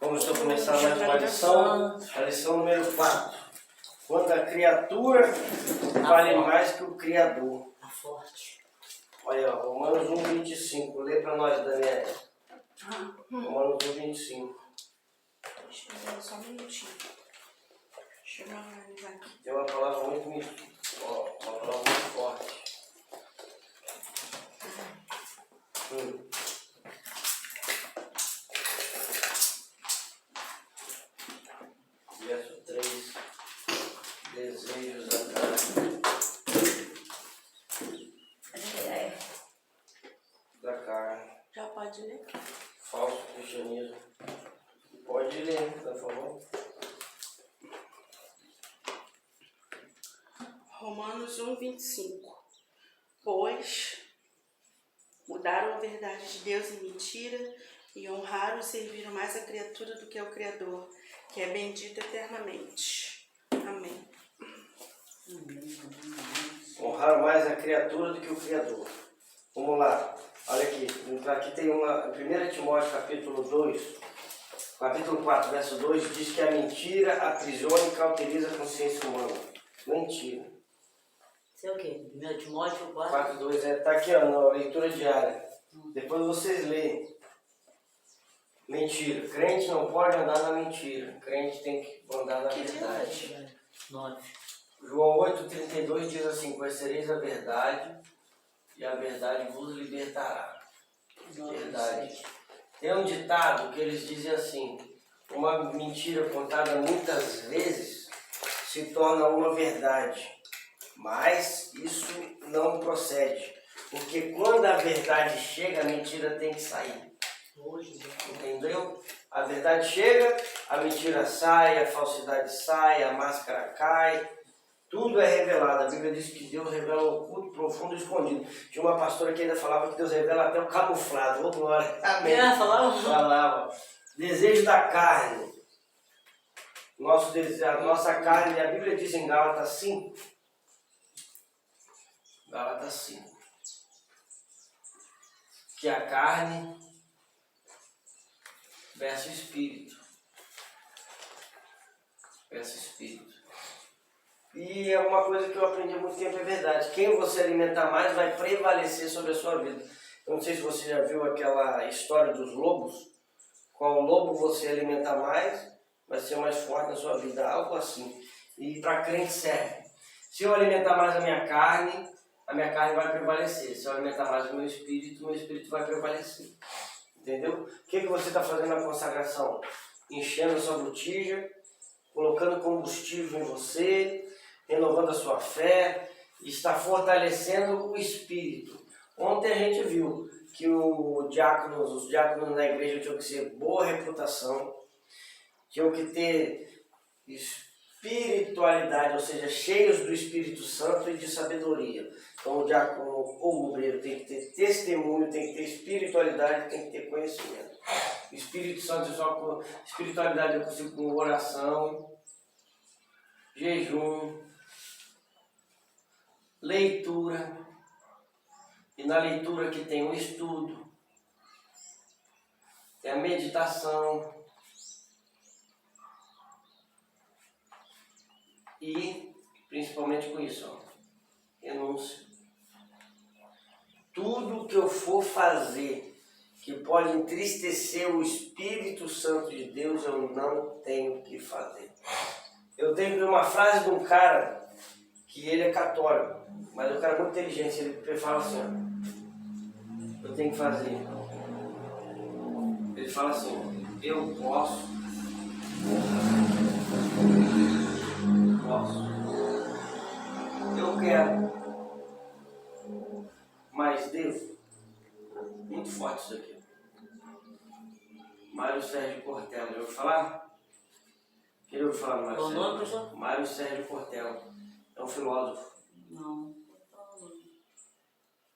Vamos então começar mais uma lição, a lição número 4. Quando a criatura vale mais que o Criador. Tá forte. Olha, Romanos 1,25. Lê para nós, Daniel. Romanos 1,25. Deixa eu ver só um minutinho. Deixa eu me organizar aqui. Tem uma palavra muito forte. Verso 3. Desejos da carne. Da carne. Já pode ler? Falso cristianismo. Pode ler, por favor. Romanos 1,25. Pois mudaram a verdade de Deus em mentira e honraram e serviram mais a criatura do que ao Criador, que é bendito eternamente. Amém. Honrar mais a criatura do que o Criador. Vamos lá. Olha aqui. Aqui tem uma. 1 Timóteo capítulo 2, capítulo 4, verso 2, diz que a mentira aprisiona e cauteriza a consciência humana. Mentira. Isso é o quê? 1 Timóteo 4? 4, 2, tá aqui, ó, na leitura diária. Depois vocês leem. Mentira. Crente não pode andar na mentira. Crente tem que andar na verdade. 9. João 8,32 diz assim: conhecereis a verdade e a verdade vos libertará. Verdade. Tem um ditado que eles dizem assim: uma mentira contada muitas vezes se torna uma verdade. Mas isso não procede. Porque quando a verdade chega, a mentira tem que sair. Entendeu? A verdade chega, a mentira sai, a falsidade sai, a máscara cai. Tudo é revelado. A Bíblia diz que Deus revela o oculto, profundo e escondido. Tinha uma pastora que ainda falava que Deus revela até o camuflado. Ô, glória. Amém. Falava. Desejo da carne. Nosso desejo, a nossa carne, a Bíblia diz em Gálatas 5. Gálatas 5. Que a carne versus espírito. Versus espírito. E é uma coisa que eu aprendi há muito tempo, é verdade. Quem você alimentar mais vai prevalecer sobre a sua vida. Eu não sei se você já viu aquela história dos lobos. Qual lobo você alimentar mais, vai ser mais forte na sua vida. Algo assim. E para crente serve. Se eu alimentar mais a minha carne vai prevalecer. Se eu alimentar mais o meu espírito vai prevalecer. Entendeu? O que você está fazendo na consagração? Enchendo a sua botija, colocando combustível em você, renovando a sua fé, está fortalecendo o espírito. Ontem a gente viu que os diáconos na igreja tinham que ser boa reputação, tinham que ter espiritualidade, ou seja, cheios do Espírito Santo e de sabedoria. Então o diácono ou o obreiro tem que ter testemunho, tem que ter espiritualidade, tem que ter conhecimento. O Espírito Santo só com espiritualidade eu consigo com oração, jejum, leitura, e na leitura que tem o estudo, tem a meditação e principalmente com isso, ó, renúncia. Tudo que eu for fazer que pode entristecer o Espírito Santo de Deus, eu não tenho que fazer. Eu tenho uma frase de um cara que ele é católico, mas é um cara muito inteligente. Ele fala assim, ó, eu tenho que fazer. Ele fala assim, eu posso, eu quero, mas devo. Muito forte isso aqui. Mário Sérgio Cortella, já ouviu falar? Quem ouviu falar do Mário Sérgio? Qual o nome, professor? Mário Sérgio Cortella. É um filósofo. Não.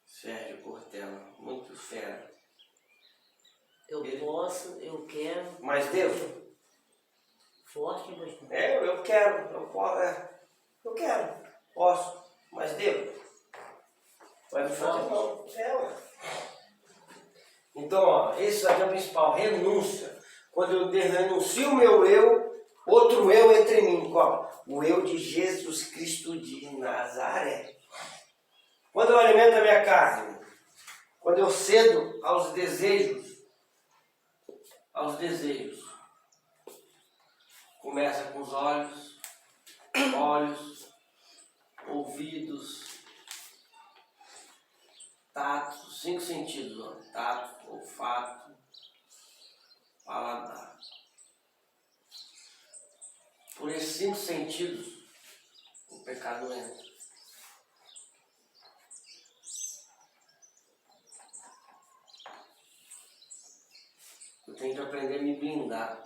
Sérgio Cortella. Muito fera. Eu posso, eu quero. Mas devo? Forte, pastor? Eu quero. Eu quero. Posso. Mas devo? Vai me fazer mal. Ué. Então, ó, esse aqui é o principal. Renúncia. quando eu renuncio o meu eu, outro eu entre mim. Qual? O eu de Jesus Cristo de Nazaré. Quando eu alimento a minha carne, quando eu cedo aos desejos, começa com os olhos, ouvidos, tato, 5 sentidos, ó. Tato, olfato, paladar. Por esses 5 sentidos, o pecado entra. Eu tenho que aprender a me blindar.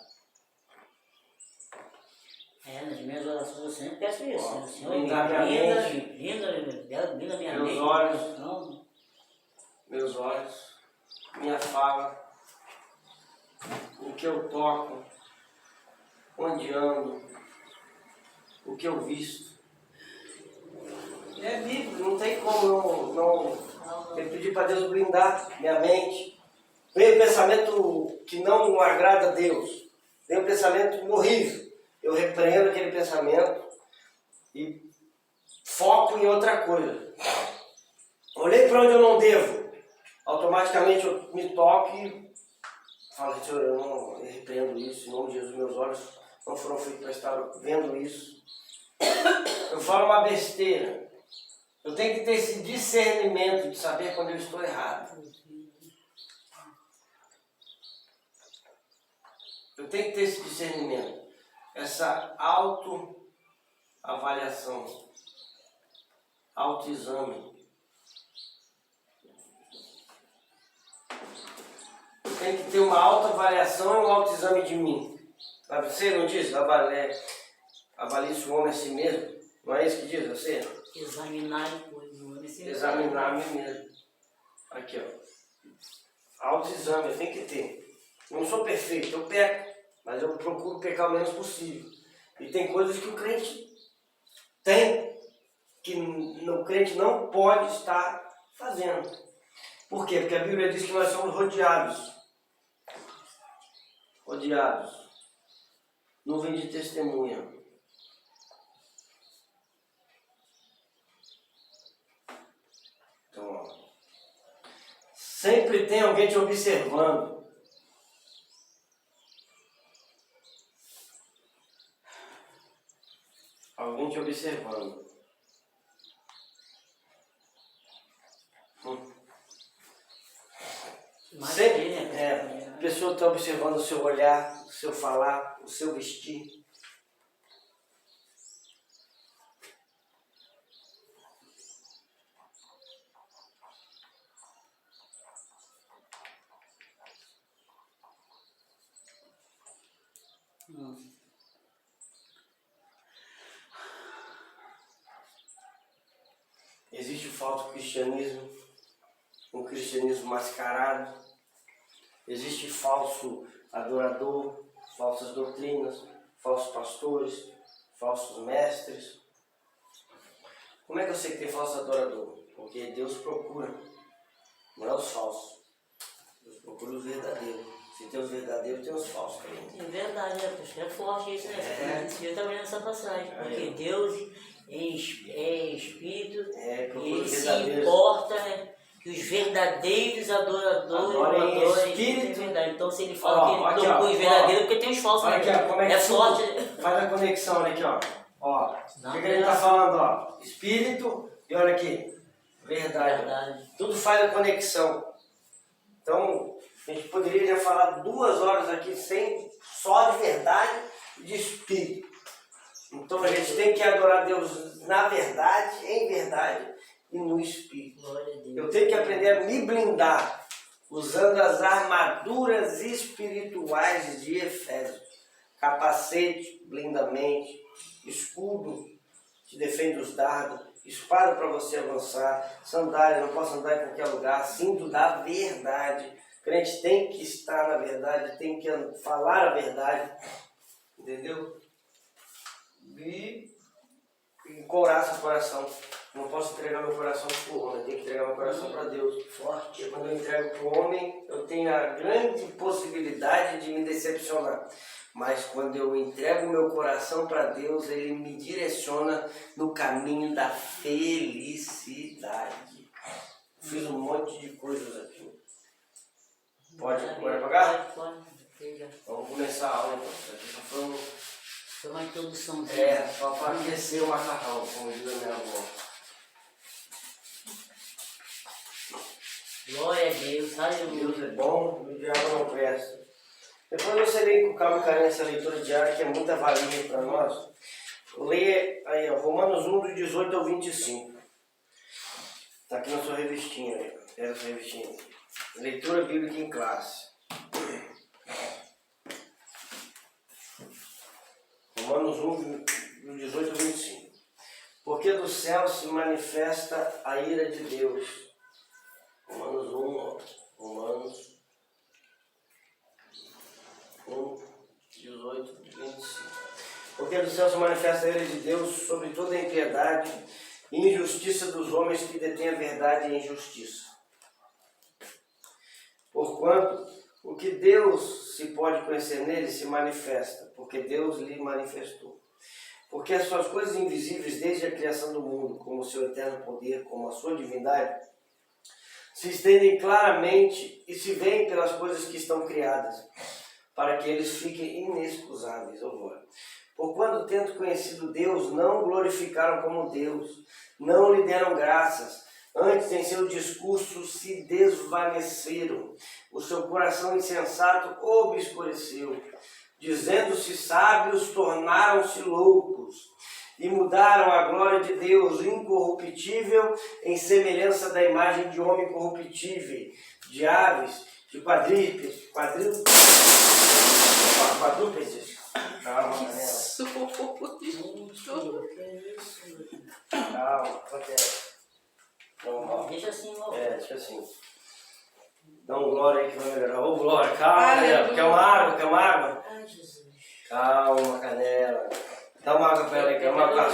Nas minhas orações eu sempre peço isso. Ó, Senhor, blindar minha mente, blinda minha meus mente. olhos, Não. meus olhos, minha fala, o que eu toco, onde ando, o que eu visto. É bíblico, não tem como não pedir para Deus blindar minha mente. Vem o pensamento que não agrada a Deus, vem o pensamento horrível. Eu repreendo aquele pensamento e foco em outra coisa. Olhei para onde eu não devo, automaticamente eu me toco e falo, Senhor, eu repreendo isso, em nome de Jesus, meus olhos não foram feitos para estar vendo isso. Eu falo uma besteira. Eu tenho que ter esse discernimento de saber quando eu estou errado. Eu tenho que ter esse discernimento, essa autoavaliação, autoexame. Eu tenho que ter uma autoavaliação e um autoexame de mim. Você não diz? Avalie se o homem a si mesmo. Não é isso que diz você? Examinar depois o homem. Examinar a mim mesmo. Aqui, ó. Autoexame, eu tenho que ter. Eu não sou perfeito, eu peco. Mas eu procuro pecar o menos possível. E tem coisas que o crente tem, que o crente não pode estar fazendo. Por quê? Porque a Bíblia diz que nós somos rodeados. Nuvem de testemunha. Então, ó. Sempre tem alguém te observando. Alguém te observando. Sempre, a pessoa está observando o seu olhar, o seu falar, o seu vestir. Existe o falso cristianismo, um cristianismo mascarado. Existe falso adorador, falsas doutrinas, falsos pastores, falsos mestres. Como é que eu sei que tem falso adorador? Porque Deus procura, não é os falsos. Deus procura os verdadeiros. Se tem os verdadeiros, tem os falsos também. É verdade, é forte isso, né? Eu também nessa passagem, porque Deus é Espírito, e Ele se importa, né, que os verdadeiros adoradores adorem Espírito. Então, se Ele fala que Ele procura os verdadeiros, porque tem os falsos, olha né? aqui, ó, como é que forte. Faz a conexão, olha aqui, ó. O que ele está falando, ó? Espírito e olha aqui, verdade. Tudo faz a conexão. Então, a gente poderia já falar 2 horas aqui só de verdade e de Espírito. Então a gente tem que adorar Deus na verdade, em verdade e no Espírito. Eu tenho que aprender a me blindar usando as armaduras espirituais de Efésios. Capacete, blinda a mente, escudo, te defende dos dardos, espada para você avançar, sandália, não posso andar em qualquer lugar, cinto da verdade. O crente tem que estar na verdade, tem que falar a verdade, entendeu? E couraça o coração. Não posso entregar meu coração para o homem, eu tenho que entregar meu coração para Deus. Forte. Porque quando eu entrego para o homem, eu tenho a grande possibilidade de me decepcionar. Mas quando eu entrego meu coração para Deus, Ele me direciona no caminho da felicidade. Fiz um monte de coisas aqui. Pode apagar? Pode. Vamos começar a aula então. Isso aqui só foi um... Foi uma introduçãozinha. É, só para aquecer o macarrão, como diz a minha avó. Glória a Deus, aleluia. Deus é bom e o diabo não presta. Depois você lê com calma e carinho essa leitura diária, que é muita valia para nós. Leia aí, ó, Romanos 1, do 18 ao 25. Está aqui na sua revistinha, aí, essa revistinha. Leitura bíblica em classe. Romanos 1, do 18 ao 25. Porque do céu se manifesta a ira de Deus. Romanos 1, ó. Romanos 1, 18, 25. Porque do céu se manifesta a ira de Deus sobre toda a impiedade e injustiça dos homens que detêm a verdade e a injustiça. Porquanto, o que Deus se pode conhecer nele se manifesta, porque Deus lhe manifestou. Porque as suas coisas invisíveis desde a criação do mundo, como o seu eterno poder, como a sua divindade, se estendem claramente e se veem pelas coisas que estão criadas, para que eles fiquem inexcusáveis. Porquanto, tendo conhecido Deus, não o glorificaram como Deus, não lhe deram graças, antes em seu discurso se desvaneceram, o seu coração insensato obscureceu, dizendo-se sábios, tornaram-se loucos, e mudaram a glória de Deus incorruptível em semelhança da imagem de homem corruptível, de aves, de quadrúpedes. Calma, calma, acontece. Deixa assim, ó. Deixa assim. Dá um glória aí que vai melhorar. Ô, glória, calma, Canela. Quer uma água? Quer uma água? Ai, Jesus. Calma, Canela. Dá uma água pra ela aí, quer uma água?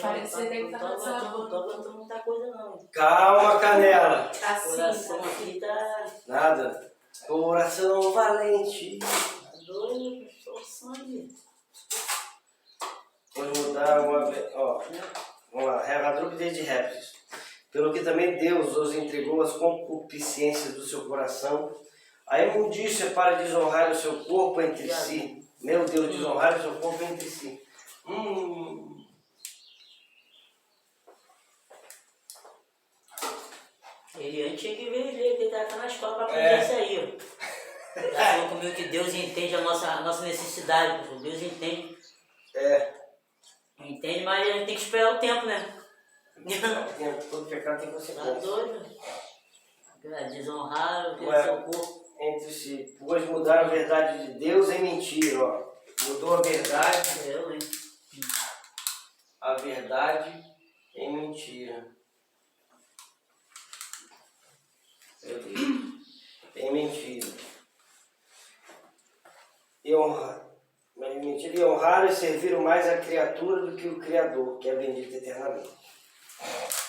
Parece que tem que estar Não tô muita coisa, não. Calma, Canela. O coração aqui tá Nada. Coração valente. doido, tô sangue. Vou mudar uma vez. Ó, vamos lá. Quadrúpedes de répteis. Pelo que também Deus os entregou às concupiscências do seu coração, a imundícia para desonrar o seu corpo entre si. Meu Deus, desonrar o seu corpo entre si. Ele antes tinha que ver, ele tá na escola para aprender isso aí, ó. Já falou comigo que Deus entende a nossa necessidade, pessoal. Deus entende. Entende, mas a gente tem que esperar o tempo, né? Todo pecado tem Tá consequência. doido? Desonrar o seu corpo. Entre si, pois mudaram a verdade de Deus em mentira, ó. Mudou a verdade. Eu, hein? A verdade em mentira. Meu Deus. Em mentira. E honraram e serviram mais a criatura do que o Criador, que é bendito eternamente.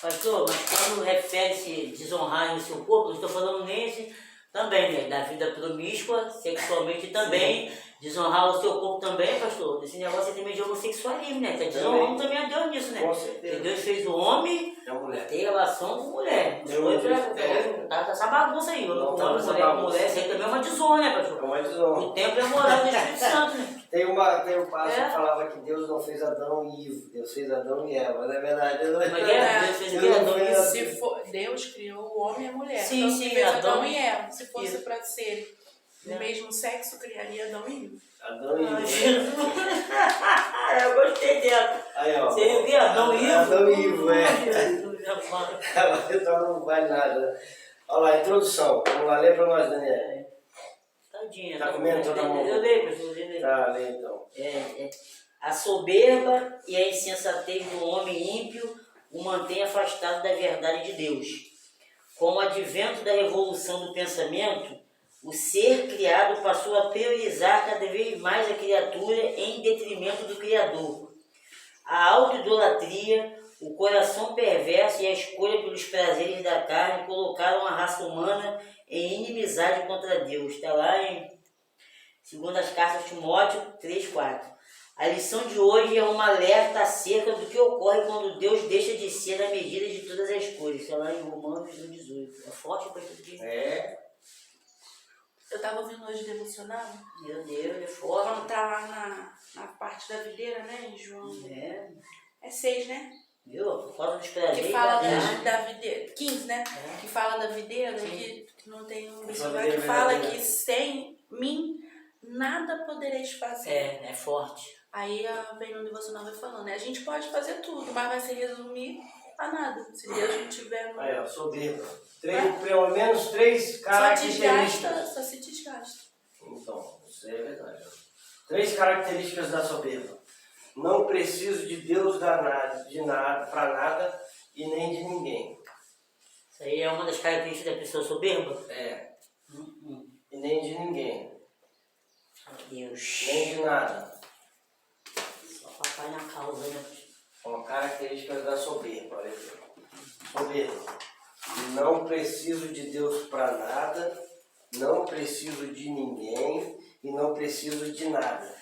Pastor, mas quando refere-se desonrar no seu corpo, eu estou falando nesse também, né? Da vida promíscua, sexualmente também. Sim. Desonrar o seu corpo também, pastor. Esse negócio também de homossexualismo, né? Está desonrando também a Deus nisso, né? Com certeza. Porque Deus fez o homem ter relação com mulher. Tá essa bagunça aí. Homem com mulher, isso aí também é uma desonra, né, pastor? É uma desonra. O templo é moral do Espírito Santo, né? Tem um pastor que falava que Deus não fez Adão e Ivo, Deus fez Adão e Eva, não é verdade? Mas Deus fez o que? Adão e Eva. Deus criou o homem e a mulher. Sim, então, sim, fez Adão Adão e Eva. Se fosse para ser do mesmo sexo, criaria Adão e Ivo. Adão e Ivo. Eu gostei dela. Aí, ó. Você viu Adão e Ivo? Adão e Ivo, Jesus, Então não vale nada. Olha lá, introdução. Vamos lá, lê para nós, Daniel. Tadinha. Tá comendo toda a mão? Eu leio, professor. Tá, lê então. A soberba e a insensatez do homem ímpio o mantém afastado da verdade de Deus. Com o advento da revolução do pensamento, o ser criado passou a priorizar cada vez mais a criatura em detrimento do Criador. A autoidolatria, o coração perverso e a escolha pelos prazeres da carne colocaram a raça humana em inimizade contra Deus. Está lá em 2 Cartas a Timóteo 3:4. A lição de hoje é um alerta acerca do que ocorre quando Deus deixa de ser a medida de todas as coisas. Está lá em Romanos 1:18. É forte para tudo aqui. Eu tava ouvindo hoje devocional. Meu Deus, é forte. Quando tá lá na parte da videira, né, em João? É 6, né? Viu? Por causa dos prazeres Que fala da carne. da videira. 15, né? É. Que fala da videira, Sim. que não tem um Essa lá videira que fala verdadeira. que sem mim nada podereis fazer. É forte. Aí vem no devocional vai falando, né? A gente pode fazer tudo, mas vai se resumir a nada. Se Deus não tiver no... Aí, ó, soberba. Pelo menos 3 características. Só se desgasta. Então, isso é verdade. 3 características da soberba. Não preciso de Deus de nada, para nada e nem de ninguém. Isso aí é uma das características da pessoa soberba? E nem de ninguém. Meu Deus. Nem de nada. Só papai na causa, né? São características da soberba. Olha aqui. Soberba. Não preciso de Deus para nada, não preciso de ninguém e não preciso de nada.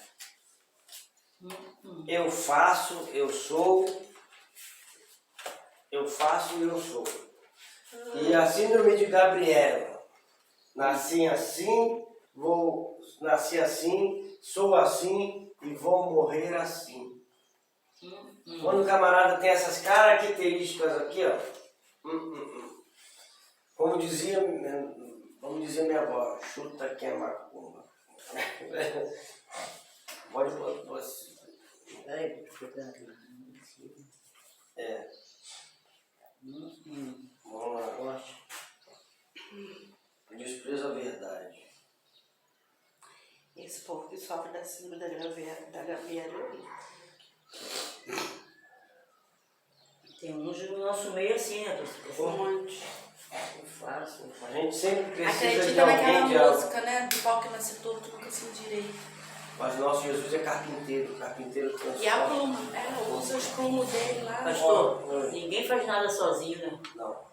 Eu faço, eu sou. Eu faço e eu sou. E a síndrome de Gabriela. Nasci assim, nasci assim, sou assim e vou morrer assim. Quando o camarada tem essas características aqui, ó. Como dizia minha avó, chuta que é macumba. Pode. Vamos lá. Despreza a verdade. Esse povo que sofre da síndrome da Gabriela. Tem uns no nosso meio assim, né? Um monte. Fácil. A gente sempre precisa de Acredita alguém naquela de algo. música, né? Do pau que nasce torto, nunca se direito. Mas nosso Jesus é carpinteiro transforma. E a pluma, usa os plumos dele lá. Pastor, ninguém faz nada sozinho, né? Não.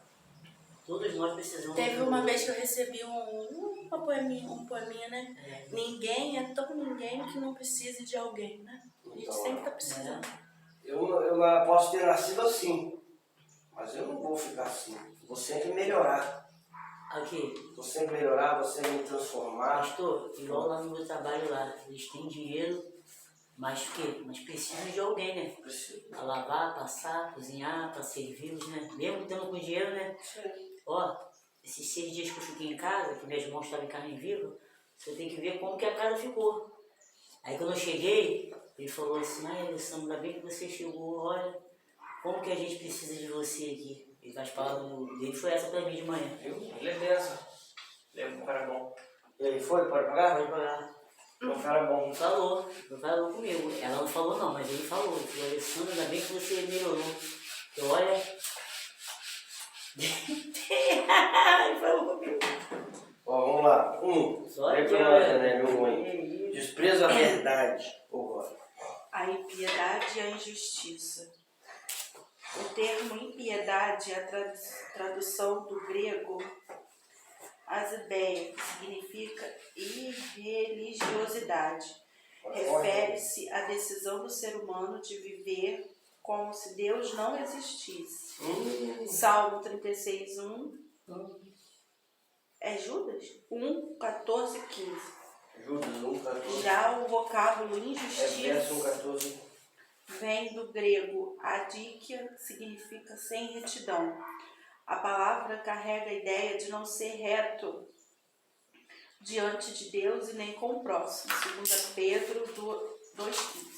Todos nós precisamos. Teve uma vez que eu recebi um poeminha, né? Ninguém é tão ninguém que não precise de alguém, né? A gente sempre tá precisando. Eu posso ter nascido assim, mas eu não vou ficar assim. Vou sempre melhorar. Aqui, Vou sempre melhorar, vou sempre me transformar. pastor, igual lá no meu trabalho lá, eles têm dinheiro, mas o quê? Mas precisam de alguém, né? Preciso. Pra lavar, passar, cozinhar, pra servir-los, né? Mesmo tendo com dinheiro, né? Ó, esses 6 dias que eu fiquei em casa, que minhas mãos estavam em carne viva, você tem que ver como que a casa ficou. Aí quando eu cheguei, ele falou assim, Alessandro, ainda bem que você chegou, olha, como que a gente precisa de você aqui. E as palavras dele foi essa pra mim de manhã. Viu? Ele é dessa. Ele é um cara bom. E aí, foi? Pode pagar? Pode pagar. É um cara bom. Ele falou comigo. Ela não falou não, mas ele falou. Ele falou, Alessandro, ainda bem que você melhorou. Eu, olha... Ele falou comigo. Ó, vamos lá. Só Lê que pra nós, né? Aí. Despreza a verdade. A impiedade e a injustiça. O termo impiedade é a tradução do grego azideia, que significa irreligiosidade. Refere-se à decisão do ser humano de viver como se Deus não existisse. Salmo 36:1 é Judas? 1:14 e 15. Judas 1:14. Já o vocábulo Verso injustiça 1:14. vem do grego adikia, que significa sem retidão. A palavra carrega a ideia de não ser reto diante de Deus e nem com o próximo, segundo Pedro 2:15.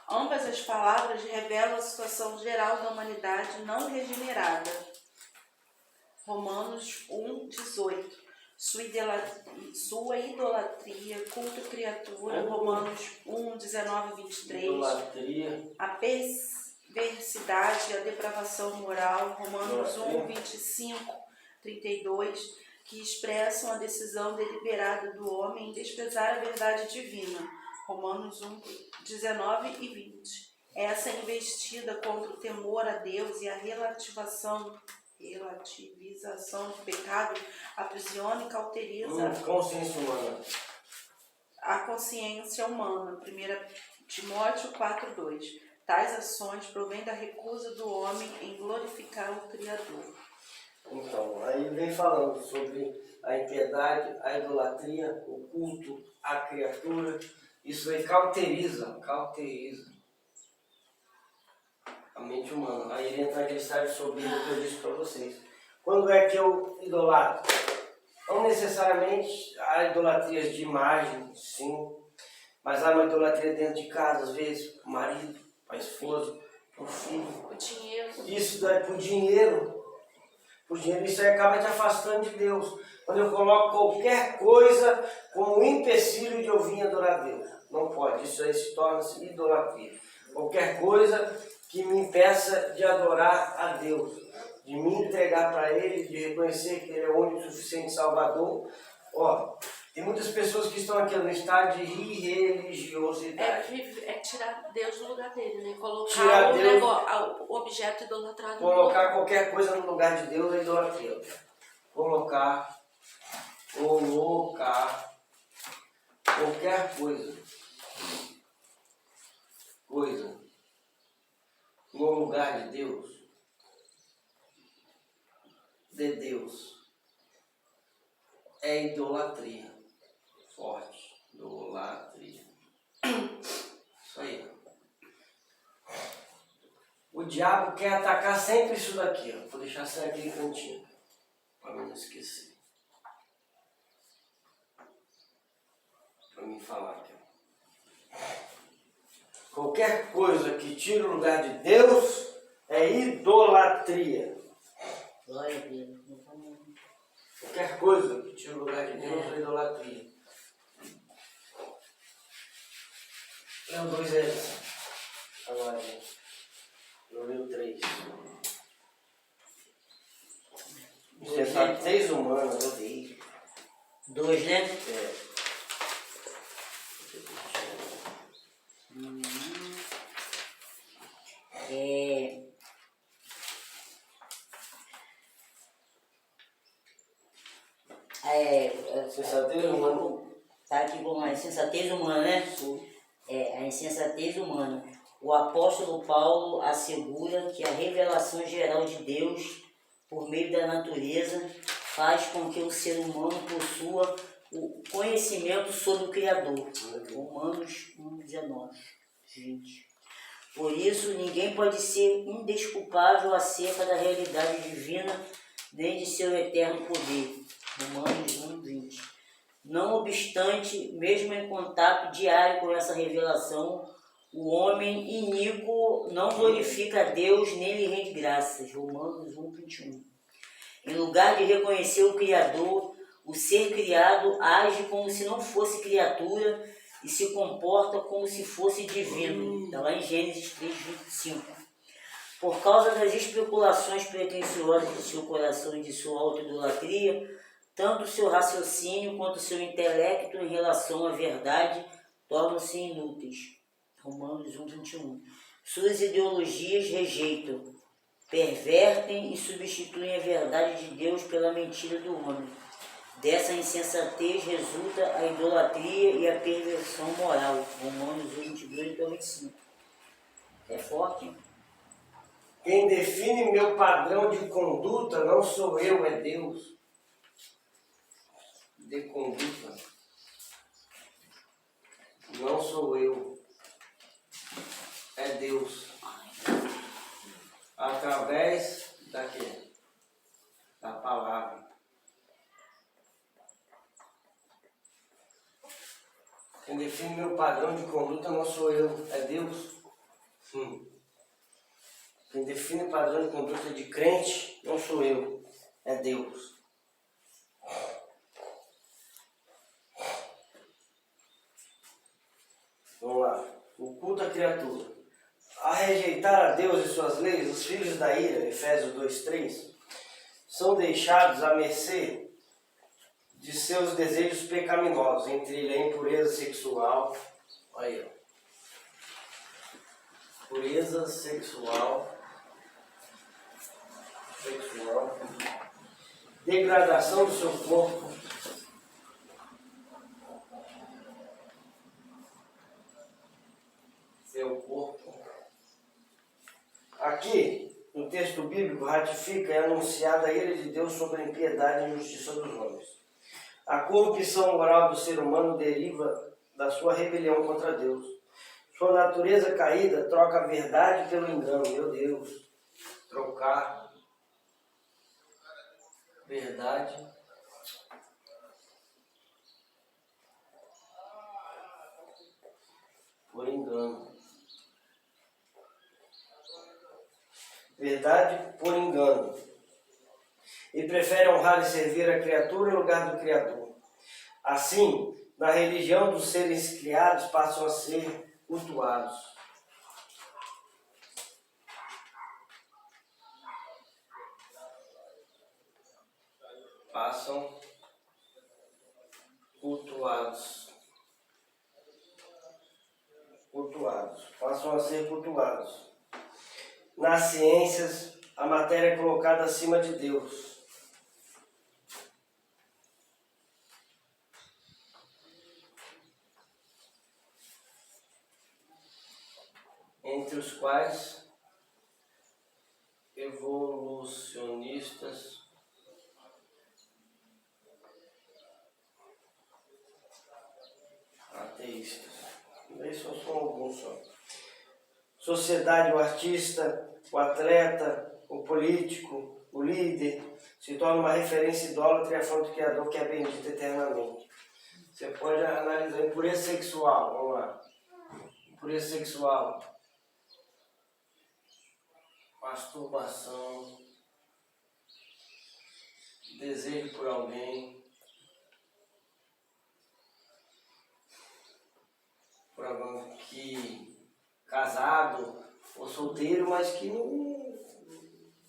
Ambas as palavras revelam a situação geral da humanidade não regenerada. Romanos 1:18. Sua idolatria, culto à criatura, Romanos 1:19-23. Idolatria. A perversidade e a depravação moral, Romanos 1:25-32, que expressam a decisão deliberada do homem em desprezar a verdade divina, Romanos 1:19 e 20. Essa investida contra o temor a Deus e a relativização do pecado aprisiona e cauteriza Consciência humana. a consciência humana. 1 Timóteo 4:2. Tais ações provêm da recusa do homem em glorificar o Criador. Então, aí vem falando sobre a impiedade, a idolatria, o culto à criatura. Isso aí cauteriza a mente humana. Aí ele entra naquele estágio soberbo que eu disse para vocês. Quando é que eu idolatro? Não necessariamente há idolatrias de imagem, sim, mas há uma idolatria dentro de casa, às vezes, para o marido, para a esposa, para o filho. O dinheiro. Isso daí por dinheiro. Por dinheiro, isso aí acaba te afastando de Deus. Quando eu coloco qualquer coisa como um empecilho de eu vir adorar a Deus. Não pode, isso aí se torna-se idolatria. Qualquer coisa que me impeça de adorar a Deus, de me entregar para Ele, de reconhecer que Ele é o único e suficiente Salvador. Ó, tem muitas pessoas que estão aqui no estado de irreligiosidade. É tirar Deus do lugar dele, né? Tirar Colocar Deus- o objeto idolatrado no Colocar lugar. qualquer coisa no lugar de Deus é idolatria. Colocar qualquer coisa no lugar de Deus, é idolatria. Forte. Idolatria. Isso aí. O diabo quer atacar sempre isso daqui, ó. Vou deixar sair aquele cantinho, para não esquecer. Para mim falar aqui, ó. Qualquer coisa que tire o lugar de Deus é idolatria. Glória a Deus. Qualquer coisa que tire o lugar de Deus é idolatria. Leu 2 eles. Agora, gente. Eu li o 3. Insensatez humana, eu odeio. 2, né? Insensatez humana. Tá aqui com a insensatez humana, né? A insensatez humana. O apóstolo Paulo assegura que a revelação geral de Deus, por meio da natureza, faz com que o ser humano possua o conhecimento sobre o Criador. Romanos 1:19, 20. Por isso, ninguém pode ser indesculpável acerca da realidade divina, nem de seu eterno poder. Romanos 1:20. Não obstante, mesmo em contato diário com essa revelação, o homem iníquo não glorifica a Deus nem lhe rende graças. Romanos 1:21. Em lugar de reconhecer o Criador, o ser criado age como se não fosse criatura e se comporta como se fosse divino. Está lá em Gênesis 3:25. Por causa das especulações pretensiosas de seu coração e de sua autoidolatria, tanto seu raciocínio quanto seu intelecto em relação à verdade tornam-se inúteis. Romanos 1:21. Suas ideologias rejeitam, pervertem e substituem a verdade de Deus pela mentira do homem. Dessa insensatez resulta a idolatria e a perversão moral. Romanos 1:22-25. É forte, hein? Quem define meu padrão de conduta não sou eu, é Deus. De conduta não sou eu, é Deus. Através da quê? Da palavra. Quem define meu padrão de conduta não sou eu, é Deus. Quem define o padrão de conduta de crente não sou eu, é Deus. Vamos lá. O culto à criatura. A rejeitar a Deus e suas leis, os filhos da ira, Efésios 2:3, são deixados à mercê de seus desejos pecaminosos, entre eles a impureza sexual. Aí, ó. natureza sexual, degradação do seu corpo, Aqui, no texto bíblico, ratifica e anunciada a ira de Deus sobre a impiedade e injustiça dos homens. A corrupção moral do ser humano deriva da sua rebelião contra Deus. Sua natureza caída troca a verdade pelo engano. Meu Deus, trocar verdade por engano. Verdade por engano. E prefere honrar e servir a criatura em lugar do Criador. Assim, na religião dos seres criados passam a ser cultuados. Passam cultuados. Passam a ser cultuados. Nas ciências, a matéria é colocada acima de Deus. Entre os quais evolucionistas ateístas. Esses são alguns só. Sociedade, o artista, o atleta, o político, o líder, se torna uma referência idólatra e a fonte do Criador que é bendita eternamente. Você pode analisar impureza sexual, vamos lá. Impureza sexual, masturbação, desejo por alguém, por alguém que casado ou solteiro, mas que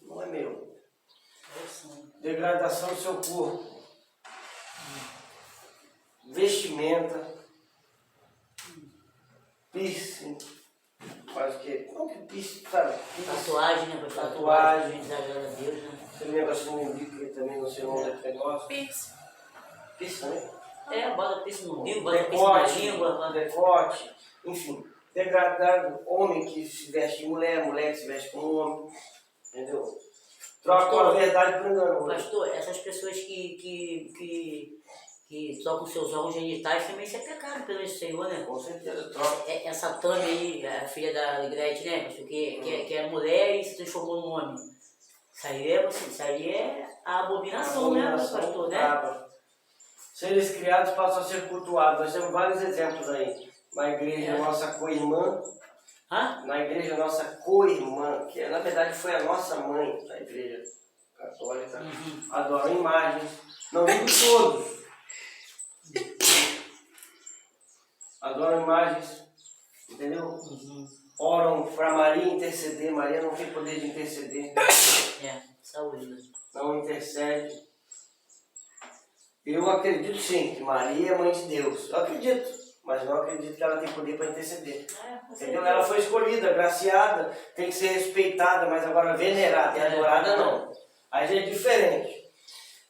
não é meu. Degradação do seu corpo, vestimenta, piercing, mas o que? Não que piercing, sabe? Tatuagem, né? Tatuagem. Desagrada a Deus, né? Você lembra assim no umbigo, que também não sei o nome daquele negócio? Piercing. Piercing, né? Bota piercing no umbigo, bota piercing na língua. Decote, enfim. Degradado, homem que se veste de mulher, mulher que se veste como homem, entendeu? Troca a verdade por engano. Pastor, essas pessoas que trocam seus órgãos genitais também isso é pecado pelo Senhor, né? Com certeza, troca. Essa Tânia aí, a filha da Gretchen, né? Que é mulher e se transformou num homem. Isso aí é a abominação, né, pastor, né? Brava. Seres criados passam a ser cultuados. Nós temos vários exemplos aí. Na igreja nossa co-irmã, que na verdade foi a nossa mãe, na igreja católica, adoram imagens, não digo todos, adoram imagens, entendeu? Oram para Maria interceder, Maria não tem poder de interceder. Saúde. Não intercede. Eu acredito sim que Maria é mãe de Deus, eu acredito. Mas não acredito que ela tem poder para interceder. Entendeu? Ela foi escolhida, agraciada, tem que ser respeitada, mas agora venerada e adorada não. Aí já é diferente.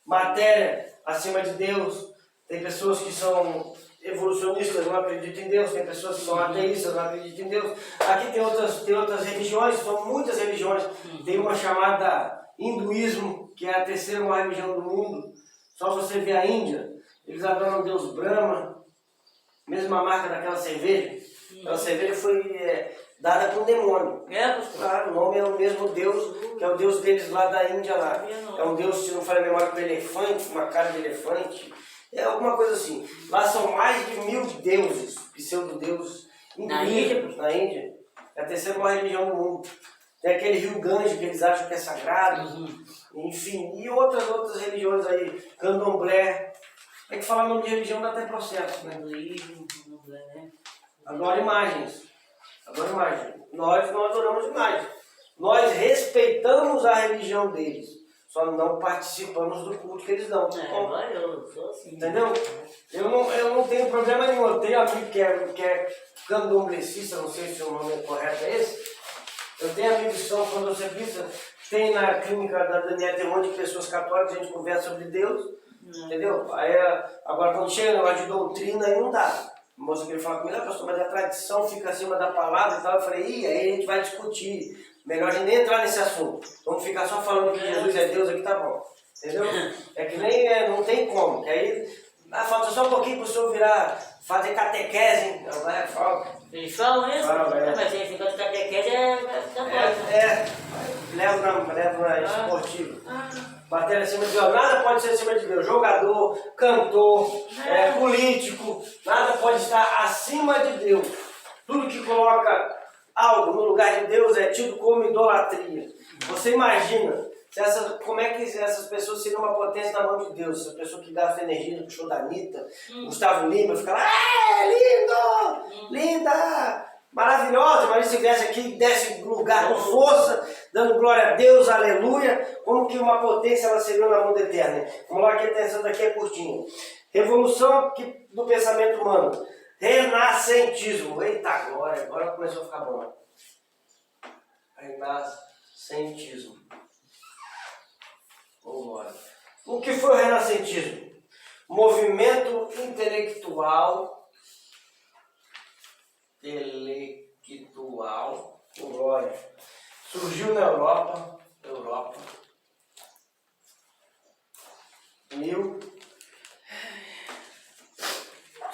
Matéria acima de Deus. Tem pessoas que são evolucionistas, não acreditam em Deus. Tem pessoas que são ateístas, não acreditam em Deus. Aqui tem outras religiões, são muitas religiões. Tem uma chamada hinduísmo, que é a terceira maior religião do mundo. Só você vê a Índia, eles adoram o Deus Brahma. Mesma marca daquela cerveja. Aquela cerveja foi dada por um demônio. Claro, o nome é o mesmo Deus, que é o Deus deles lá da Índia lá. É um Deus, se não falha a memória, com elefante, uma cara de elefante. É alguma coisa assim. Lá são mais de 1000 deuses, pseudo-deuses. Na Índia? Na Índia. É a terceira maior religião do mundo. Tem aquele rio Ganges que eles acham que é sagrado. Enfim, e outras religiões aí. Candomblé. Tem que falar nome de religião, dá até processo, né? Adora imagens. Nós não adoramos imagens. Nós respeitamos a religião deles. Só não participamos do culto que eles dão. Eu sou assim. Entendeu? Eu não tenho problema nenhum. Eu tenho amigo que é candomblecista, não sei se o nome correto é esse. Eu tenho amigos que são, quando você pisa, tem na clínica da Daniela, tem um monte de pessoas católicas, a gente conversa sobre Deus, entendeu? Aí, agora quando chega no negócio de doutrina, aí não dá. A moça que ele fala comigo, pastor, mas a tradição fica acima da palavra e tal. Eu falei, aí a gente vai discutir. Melhor a gente nem entrar nesse assunto. Vamos ficar só falando que Jesus é Deus aqui, tá bom. Entendeu? É que nem, não tem como. Que aí, falta só um pouquinho para o senhor virar, fazer catequese, hein? Não, vai, fala. Eles falam isso? Fala, Mas esse negócio de catequese Leva na esportiva. Bater acima de Deus. Nada pode ser acima de Deus. Jogador, cantor, político, nada pode estar acima de Deus. Tudo que coloca algo no lugar de Deus é tido como idolatria. Você imagina como é que essas pessoas seriam uma potência na mão de Deus? Essa pessoa que gasta energia no show da Anitta, Gustavo Lima, fica lá, lindo, linda, maravilhosa. Mas se viesse aqui e desse lugar com força, dando glória a Deus, aleluia, como que uma potência ela seria na mão do Eterno? Vamos lá, que a atenção daqui é curtinha. Revolução do pensamento humano. Renascentismo. Eita glória, agora começou a ficar bom. Renascentismo. Vamos embora. O que foi o renascentismo? Movimento intelectual, glória. Surgiu na Europa,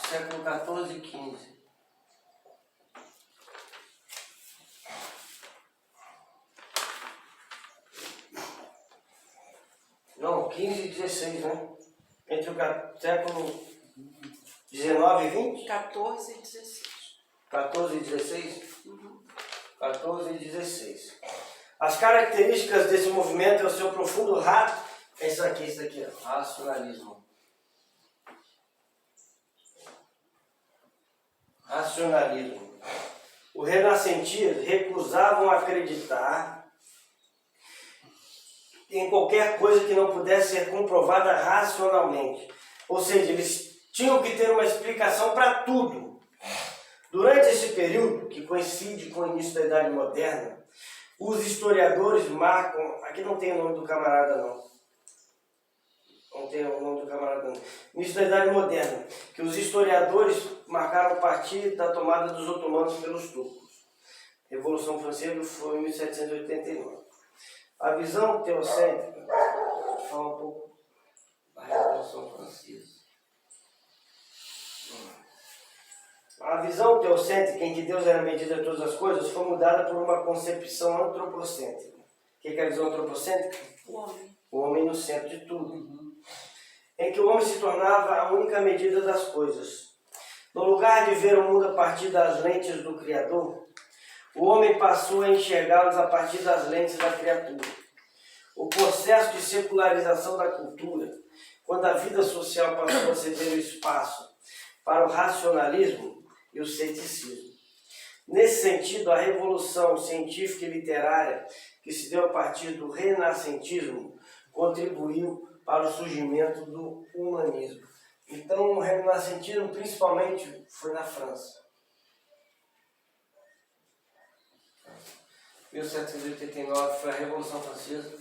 século 14 e 15. Não, 15 e 16, né? Entre o século 19 e 20? 14 e 16. 14 e 16? 14 e 16. As características desse movimento é o seu profundo isso aqui, ó, racionalismo. O renascentistas recusavam acreditar em qualquer coisa que não pudesse ser comprovada racionalmente. Ou seja, eles tinham que ter uma explicação para tudo. Durante esse período, que coincide com o início da Idade Moderna, os historiadores marcam... Aqui não tem o nome do camarada, não. Não tem o nome do camarada, não. Início da Idade Moderna, que os historiadores marcaram a partir da tomada dos otomanos pelos turcos. Revolução Francesa foi em 1789. A visão teocêntrica, fala um pouco da Revolução Francesa. A visão teocêntrica, em que Deus era a medida de todas as coisas, foi mudada por uma concepção antropocêntrica. O que é a visão antropocêntrica? O homem no centro de tudo. Em que o homem se tornava a única medida das coisas. No lugar de ver o mundo a partir das lentes do Criador, o homem passou a enxergá-los a partir das lentes da criatura. O processo de secularização da cultura, quando a vida social passou a ceder o espaço para o racionalismo e o ceticismo. Nesse sentido, a revolução científica e literária que se deu a partir do renascentismo contribuiu para o surgimento do humanismo. Então, o renascentismo principalmente foi na França. 1789 foi a Revolução Francesa.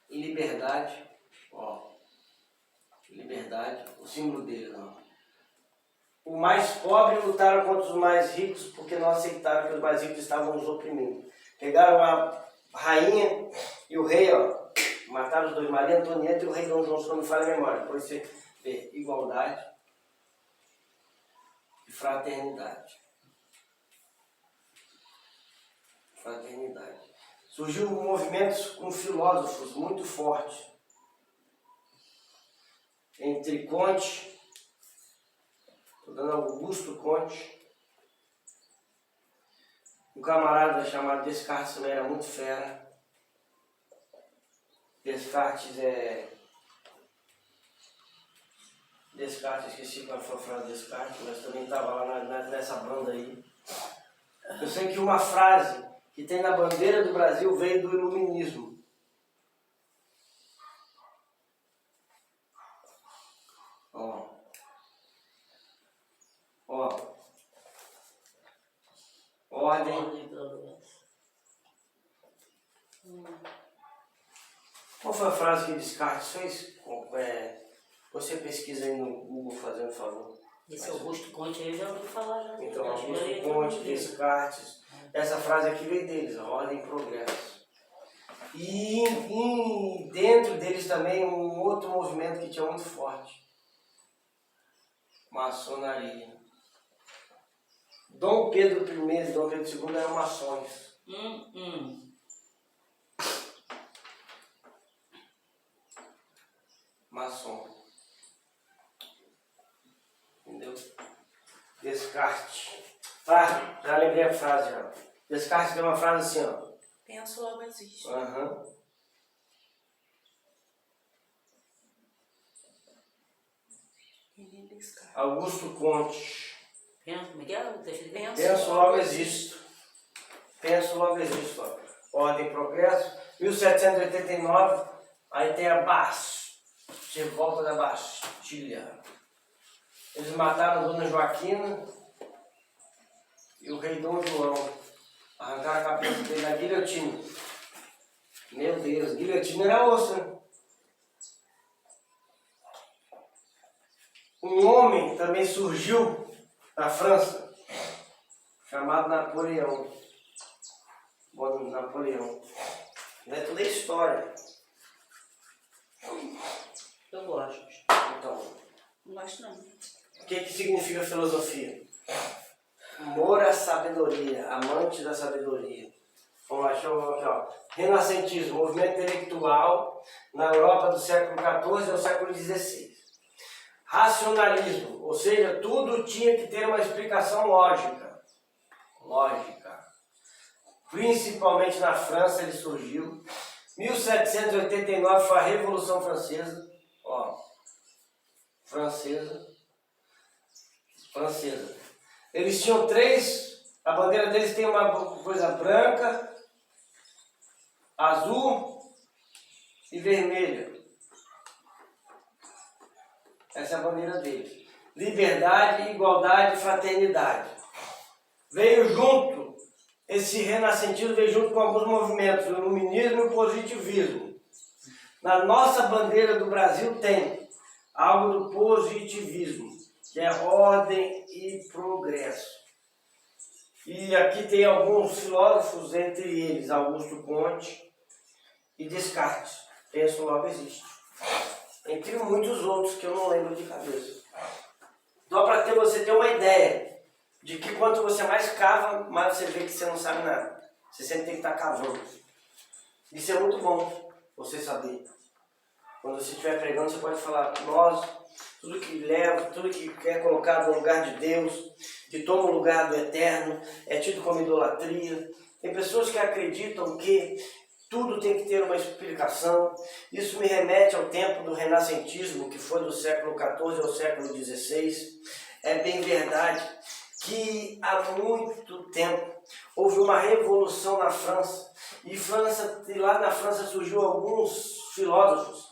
Liberdade, liberdade, o símbolo dele, não. O mais pobre lutaram contra os mais ricos porque não aceitaram que os mais ricos estavam os oprimindo. Pegaram a rainha e o rei, mataram os dois, Maria Antonieta e o rei Dom João, se não me falha a memória. Depois você vê igualdade e fraternidade. Surgiu movimentos com filósofos muito fortes. Entre Comte, estou dando Augusto Comte, um camarada chamado Descartes também era muito fera. Descartes, esqueci qual foi a frase de Descartes, mas também estava lá nessa banda aí. Eu sei que uma frase que tem na bandeira do Brasil veio do iluminismo. ordem. Ordem e progresso. Qual foi a frase que Descartes fez? Você pesquisa aí no Google, fazendo favor. Esse Augusto Conte aí eu já ouvi falar já. Então, Acho que Augusto eu Conte, já- Descartes, essa frase aqui veio deles, a ordem e progresso. E dentro deles também um outro movimento que tinha muito forte. Maçonaria. Dom Pedro I e Dom Pedro II eram maçons. Maçom. Entendeu? Descartes. Ah, já lembrei a frase já. Descartes tem uma frase assim, ó. Penso, logo existe. Aham. René Descartes. Augusto Conte. Pensa, como é que é? O texto dele? Penso, logo existo. Penso, logo existo. Ó. Ordem e progresso. 1789, aí tem a revolta da Bastilha. Eles mataram a Dona Joaquina e o rei Dom João. Arrancaram a cabeça dele na guilhotina. Meu Deus, guilhotina era osso, né? Um homem também surgiu na França, chamado Napoleão. Bom, Napoleão. Não é toda a história. Eu gosto. Então, Não gosto não. o que significa filosofia? Amor à sabedoria, amante da sabedoria. Vamos lá, deixa eu ver aqui, ó. Renascentismo, movimento intelectual na Europa do século XIV ao século XVI. Racionalismo, ou seja, tudo tinha que ter uma explicação lógica. Lógica. Principalmente na França ele surgiu. 1789 foi a Revolução Francesa. Ó, francesa. Eles tinham a bandeira deles tem uma coisa branca, azul e vermelha. Essa é a bandeira deles. Liberdade, igualdade e fraternidade. Veio junto, esse renascentismo veio junto com alguns movimentos, o iluminismo e o positivismo. Na nossa bandeira do Brasil tem algo do positivismo, que é ordem e progresso. E aqui tem alguns filósofos, entre eles Augusto Conte e Descartes. Penso, logo existe. Entre muitos outros que eu não lembro de cabeça. Então, para você ter uma ideia de que quanto você mais cava, mais você vê que você não sabe nada. Você sempre tem que estar cavando. Isso é muito bom, você saber. Quando você estiver pregando, você pode falar, nós, tudo que leva, tudo que é colocado no lugar de Deus, que toma o lugar do eterno, é tido como idolatria. Tem pessoas que acreditam que tudo tem que ter uma explicação. Isso me remete ao tempo do renascentismo, que foi do século XIV ao século XVI. É bem verdade que há muito tempo houve uma revolução na França. E lá na França surgiu alguns filósofos,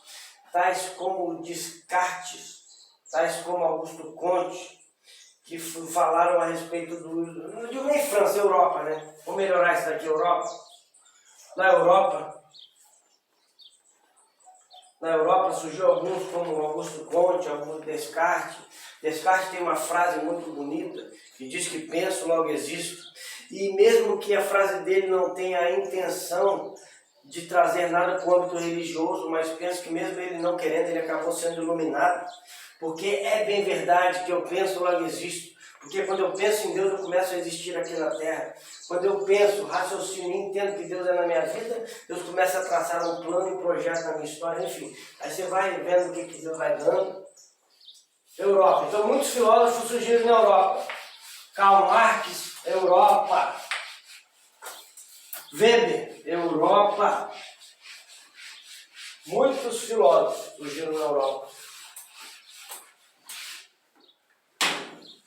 tais como Descartes, tais como Augusto Conte, que falaram a respeito não digo nem França, Europa, né? Vou melhorar isso daqui, Europa. Na Europa surgiu alguns como Augusto Conte, Augusto Descartes. Descartes tem uma frase muito bonita que diz que penso, logo existo. E mesmo que a frase dele não tenha a intenção de trazer nada para o âmbito religioso, mas penso que mesmo ele não querendo, ele acabou sendo iluminado. Porque é bem verdade que eu penso, logo existo. Porque quando eu penso em Deus, eu começo a existir aqui na Terra. Quando eu penso, raciocínio e entendo que Deus é na minha vida, Deus começa a traçar um plano e um projeto na minha história, enfim. Aí você vai vendo o que Deus vai dando. Europa. Então muitos filósofos surgiram na Europa. Karl Marx, Europa. Weber, Europa. Muitos filósofos surgiram na Europa.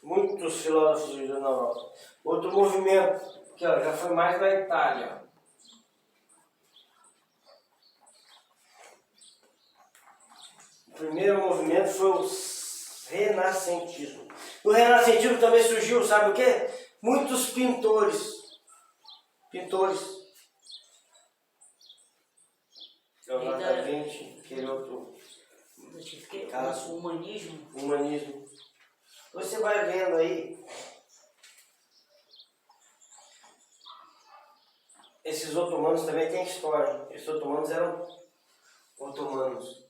Muitos filósofos surgiram na Europa. Outro movimento, que ó, já foi mais na Itália. O primeiro movimento foi o renascentismo. No renascentismo também surgiu, sabe o quê? Muitos pintores pintores. Leonardo da Vinci, aquele outro caso. Humanismo. Humanismo. Você vai vendo aí, esses otomanos também têm história. Esses otomanos eram otomanos.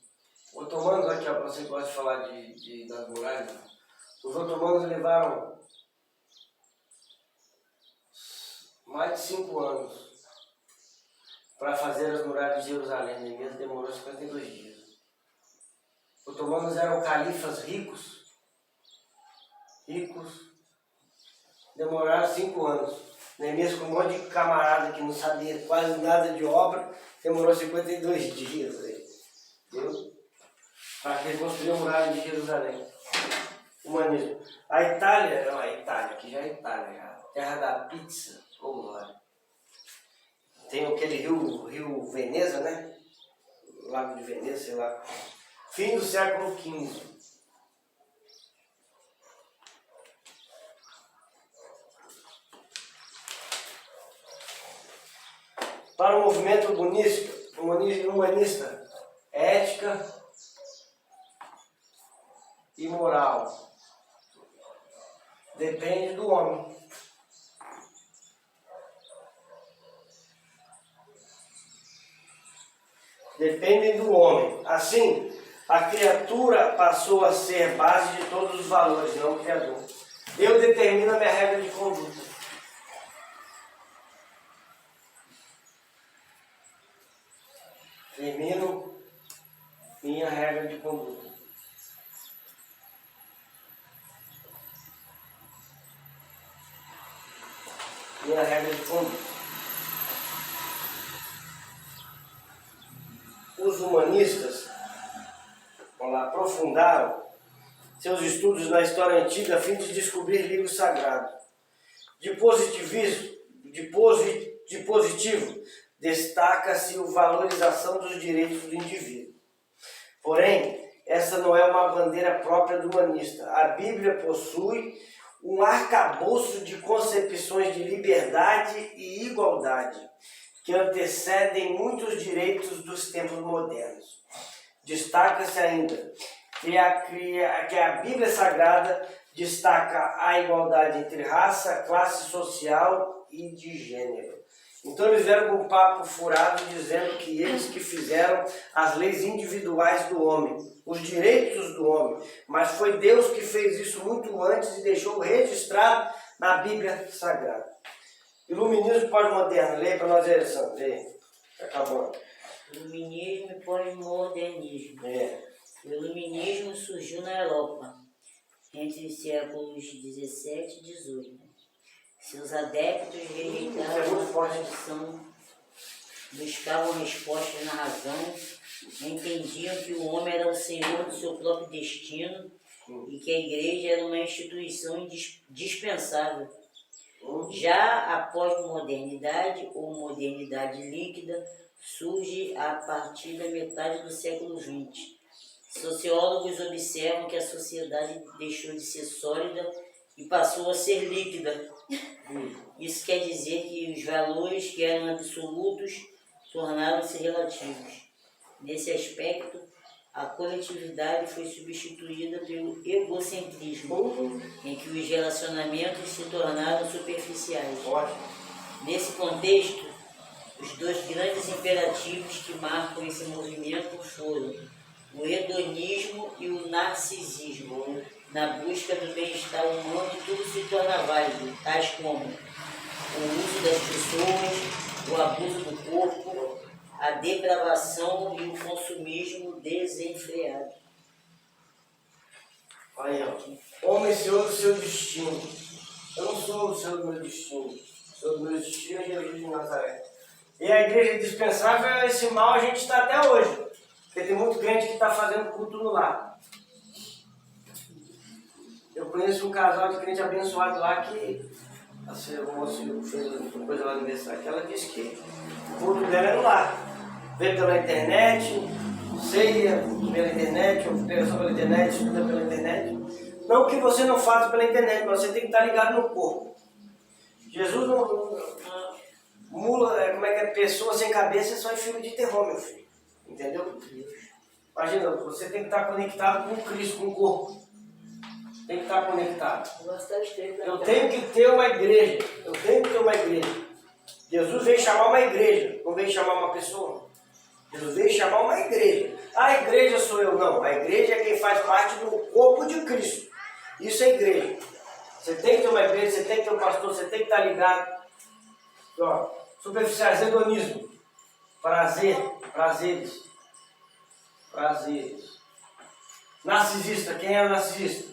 Otomanos, aqui ó, você gosta de falar das muralhas, os otomanos levaram mais de 5 anos para fazer as muralhas de Jerusalém, né? Mesmo demorou 52 dias. Os otomanos eram califas ricos, demoraram 5 anos. Neemias, com um monte de camarada que não sabia quase nada de obra, demorou 52 dias. Entendeu? Para reconstruir a muralha de Jerusalém. Humanismo. A Itália, que já é Itália, já, terra da pizza, ou glória. Tem aquele rio Veneza, né? Lago de Veneza, sei lá. Fim do século XV. Para o movimento humanista, ética e moral depende do homem. Dependem do homem. Assim, a criatura passou a ser base de todos os valores, não o Criador. Eu determino a minha regra de conduta. Termino minha regra de conduta. Minha regra de conduta. Os humanistas, aprofundaram seus estudos na história antiga a fim de descobrir livros sagrados. De positivo, destaca-se a valorização dos direitos do indivíduo. Porém, essa não é uma bandeira própria do humanista. A Bíblia possui um arcabouço de concepções de liberdade e igualdade que antecedem muitos direitos dos tempos modernos. Destaca-se ainda que a Bíblia Sagrada destaca a igualdade entre raça, classe social e de gênero. Então eles vieram com um papo furado dizendo que eles que fizeram as leis individuais do homem, os direitos do homem, mas foi Deus que fez isso muito antes e deixou registrado na Bíblia Sagrada. Iluminismo pós-moderno, leia para nós aí, Alessandro, leia. Acabou. Iluminismo e pós-modernismo. O iluminismo surgiu na Europa entre os séculos 17 e 18. Seus adeptos rejeitavam a tradição, buscavam respostas na razão, entendiam que o homem era o senhor do seu próprio destino e que a igreja era uma instituição indispensável. Já a pós-modernidade, ou modernidade líquida, surge a partir da metade do século XX. Sociólogos observam que a sociedade deixou de ser sólida e passou a ser líquida. Isso quer dizer que os valores que eram absolutos tornaram-se relativos. Nesse aspecto, a coletividade foi substituída pelo egocentrismo, em que os relacionamentos se tornaram superficiais. Nesse contexto, os dois grandes imperativos que marcam esse movimento foram o hedonismo e o narcisismo. Na busca do bem-estar humano, tudo se torna válido, tais como o uso das pessoas, o abuso do corpo, a depravação e o consumismo desenfreado. Aí, ó. Homem, senhor do seu destino. Eu não sou o senhor do meu destino. O senhor do meu destino é Jesus de Nazaré. E a igreja indispensável, esse mal a gente está até hoje. Porque tem muito crente que está fazendo culto no lar. Eu conheço um casal de crente abençoado lá que o moço fez uma coisa lá no aniversário, que ela disse que o culto dela é no lar. Vê pela internet, ceia pela internet, ou pega só pela internet, estuda pela internet. Não que você não faça pela internet, mas você tem que estar ligado no corpo. Jesus Mula, como é que é? Pessoa sem cabeça é só em filme de terror, meu filho. Entendeu? Imagina, você tem que estar conectado com Cristo, com o corpo. Tem que estar conectado. Eu tenho que ter uma igreja. Eu tenho que ter uma igreja. Jesus veio chamar uma igreja, não veio chamar uma pessoa. Jesus veio chamar uma igreja. A igreja sou eu, não. A igreja é quem faz parte do corpo de Cristo. Isso é igreja. Você tem que ter uma igreja, você tem que ter um pastor, você tem que estar ligado. Ó, superficiais, hedonismo. Prazer, prazeres. Prazeres. Narcisista, quem é o narcisista?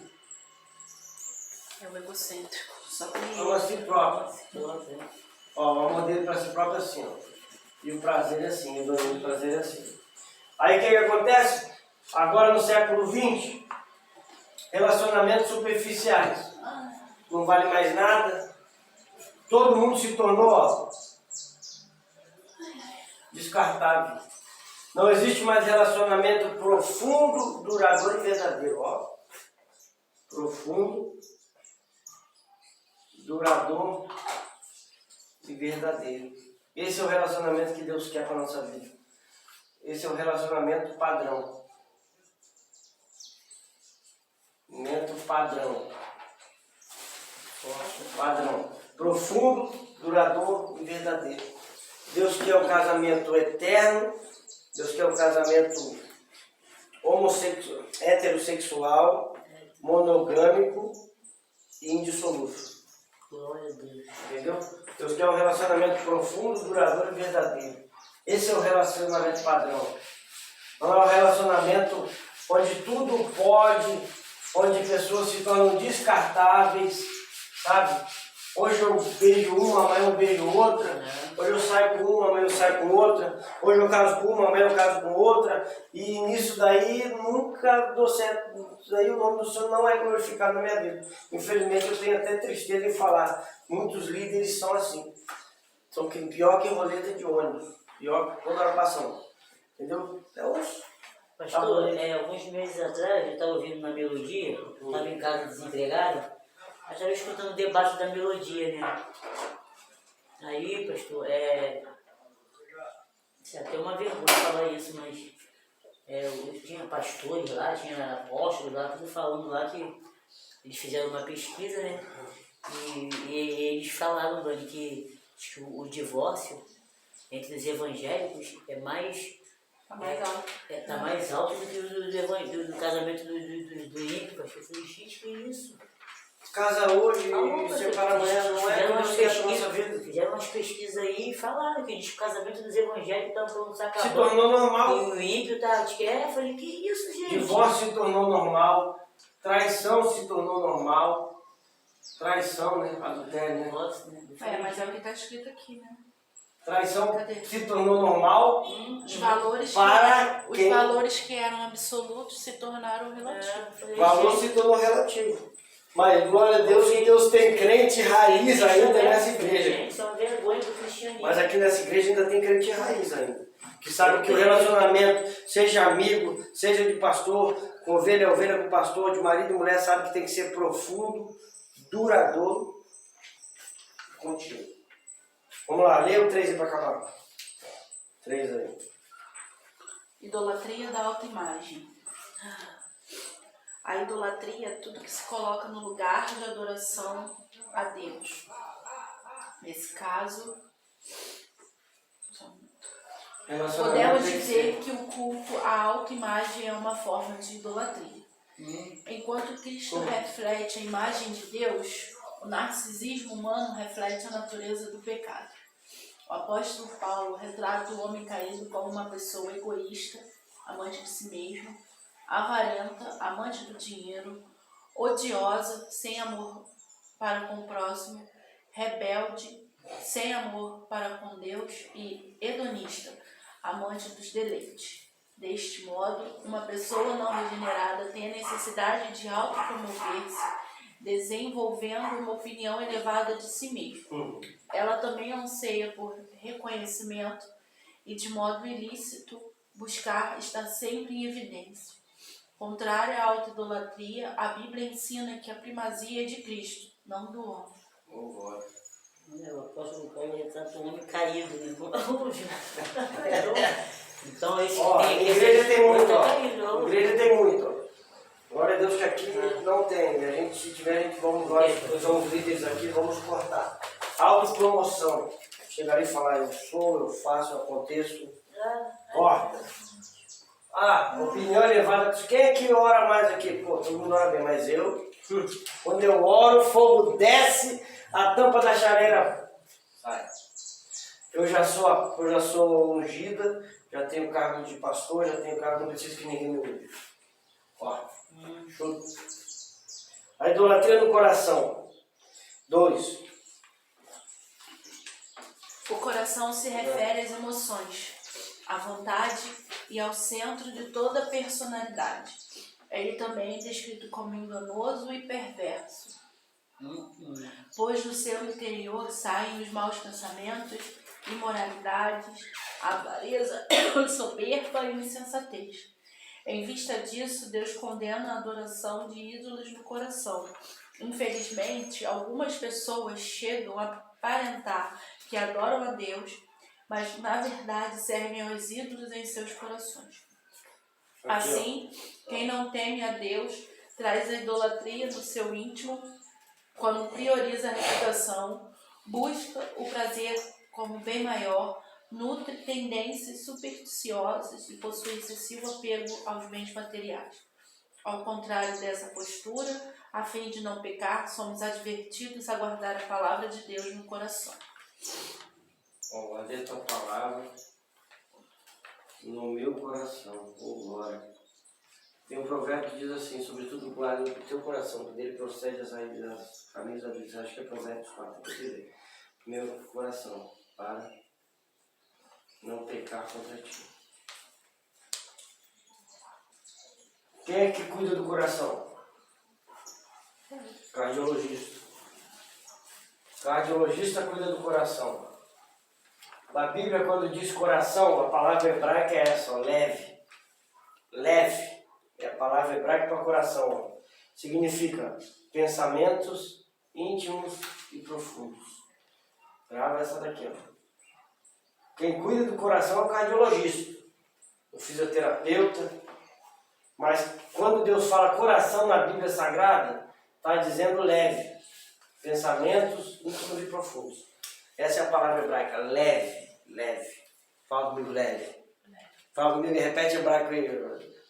É o egocêntrico. Só Ama a si próprio. Ó, o amor dele para si próprio é assim, ó. E o prazer é assim, o domínio do prazer é assim. Aí o que acontece? Agora no século XX, relacionamentos superficiais. Não vale mais nada. Todo mundo se tornou, ó, descartável. Não existe mais relacionamento profundo, duradouro e verdadeiro. Ó. Profundo, duradouro e verdadeiro. Esse é o relacionamento que Deus quer para a nossa vida. Esse é o relacionamento padrão. Relacionamento padrão. Padrão. Profundo, duradouro e verdadeiro. Deus quer um casamento eterno. Deus quer um casamento heterossexual, monogâmico e indissolúvel. Glória a Deus. Entendeu? Deus quer um relacionamento profundo, duradouro e verdadeiro. Esse é o relacionamento padrão. Não é um relacionamento onde tudo pode, onde pessoas se tornam descartáveis, sabe? Hoje eu beijo uma, amanhã eu beijo outra. Hoje eu saio com uma, amanhã eu saio com outra. Hoje eu caso com uma, amanhã eu caso com outra. E nisso daí nunca dou certo. Isso daí o nome do Senhor não é glorificado na minha vida. Infelizmente eu tenho até tristeza em falar. Muitos líderes são assim. São pior que roleta de ônibus. Pior que toda oração. Entendeu? Até hoje. Pastor, alguns meses atrás eu estava ouvindo na Melodia, estava em casa desempregado, eu estava escutando o debate da Melodia, né? Aí, pastor, isso é até uma vergonha falar isso, mas tinha pastores lá, tinha apóstolos lá, tudo falando lá que eles fizeram uma pesquisa, né? E eles falaram, Dani, que o divórcio entre os evangélicos é mais... Tá mais alto. Tá mais alto do que o do casamento do ímpio, pastor. Eu falei, gente, que isso? Casa hoje e separa amanhã, não é Deus quer a nossa vida. Fizeram umas pesquisas aí e falaram que diz que o casamento dos evangélicos está pronto, se acabando. Se tornou normal. E o ímpio tá, eu falei, que isso, gente? Divórcio se tornou normal. Traição se tornou normal. Traição, né? Adultério, né? mas é o que está escrito aqui, né? Traição se tornou normal. Os valores, os valores que eram absolutos se tornaram relativos. Valor se tornou relativo. Mas glória a Deus que Deus tem crente raiz ainda nessa igreja. Isso é uma vergonha do cristianismo. Mas aqui nessa igreja ainda tem crente raiz ainda. Que sabe que o relacionamento, seja amigo, seja de pastor, com ovelha é ovelha com pastor, de marido e mulher, sabe que tem que ser profundo, duradouro e contínuo. Vamos lá, lê o 3 aí para acabar. 3 aí. Idolatria da autoimagem. A idolatria é tudo que se coloca no lugar de adoração a Deus. Nesse caso, podemos dizer que o culto à autoimagem é uma forma de idolatria. Enquanto Cristo reflete a imagem de Deus, o narcisismo humano reflete a natureza do pecado. O apóstolo Paulo retrata o homem caído como uma pessoa egoísta, amante de si mesmo, avarenta, amante do dinheiro, odiosa, sem amor para com o próximo, rebelde, sem amor para com Deus e hedonista, amante dos deleites. Deste modo, uma pessoa não regenerada tem a necessidade de autopromover-se, desenvolvendo uma opinião elevada de si mesma. Ela também anseia por reconhecimento e, de modo ilícito, buscar estar sempre em evidência. Contrária à autoidolatria, a Bíblia ensina que a primazia é de Cristo, não do homem. O apóstolo Paulo retrata um homem caído, né? Então, esse Ó, tem em igreja tem muito, tá ó. caído, Em ó. igreja tem muito, ó. Glória a Deus que aqui não tem. A gente, se tiver, a gente vamos, nós somos líderes aqui, vamos cortar. Autopromoção. Chegarei e falar, eu sou, eu faço, eu aconteço. Corta. Opinião elevada. Quem é que ora mais aqui? Pô, todo mundo ora bem, mas eu, quando eu oro, o fogo desce, a tampa da chaleira sai. Eu já sou ungida, já tenho cargo de pastor, já tenho cargo, não preciso que ninguém me unja. Corta. A idolatria no coração. 2. O coração se refere às emoções, à vontade e ao centro de toda a personalidade. Ele também é descrito como enganoso e perverso, pois do seu interior saem os maus pensamentos, imoralidades, avareza, soberba e insensatez. Em vista disso, Deus condena a adoração de ídolos no coração. Infelizmente, algumas pessoas chegam a aparentar que adoram a Deus, mas na verdade servem aos ídolos em seus corações. Assim, quem não teme a Deus traz a idolatria no seu íntimo quando prioriza a reputação, busca o prazer como bem maior, nutre tendências supersticiosas e possui excessivo apego aos bens materiais. Ao contrário dessa postura, a fim de não pecar, somos advertidos a guardar a palavra de Deus no coração. Guardei a tua palavra no meu coração, glória. Tem um provérbio que diz assim, sobretudo guarda no teu coração, que dele procede as caminhos da vida. Acho que é Provérbios 4, quer dizer, meu coração, para não pecar contra ti. Quem é que cuida do coração? Cardiologista. Cardiologista cuida do coração. Na Bíblia, quando diz coração, a palavra hebraica é essa, ó, leve. Leve é a palavra hebraica para coração. Ó. Significa pensamentos íntimos e profundos. Grava essa daqui, ó. Quem cuida do coração é o cardiologista, o fisioterapeuta. Mas quando Deus fala coração na Bíblia Sagrada, está dizendo leve. Pensamentos íntimos e profundos. Essa é a palavra hebraica, leve, leve. Fala comigo, leve. Fala comigo e repete hebraico aí,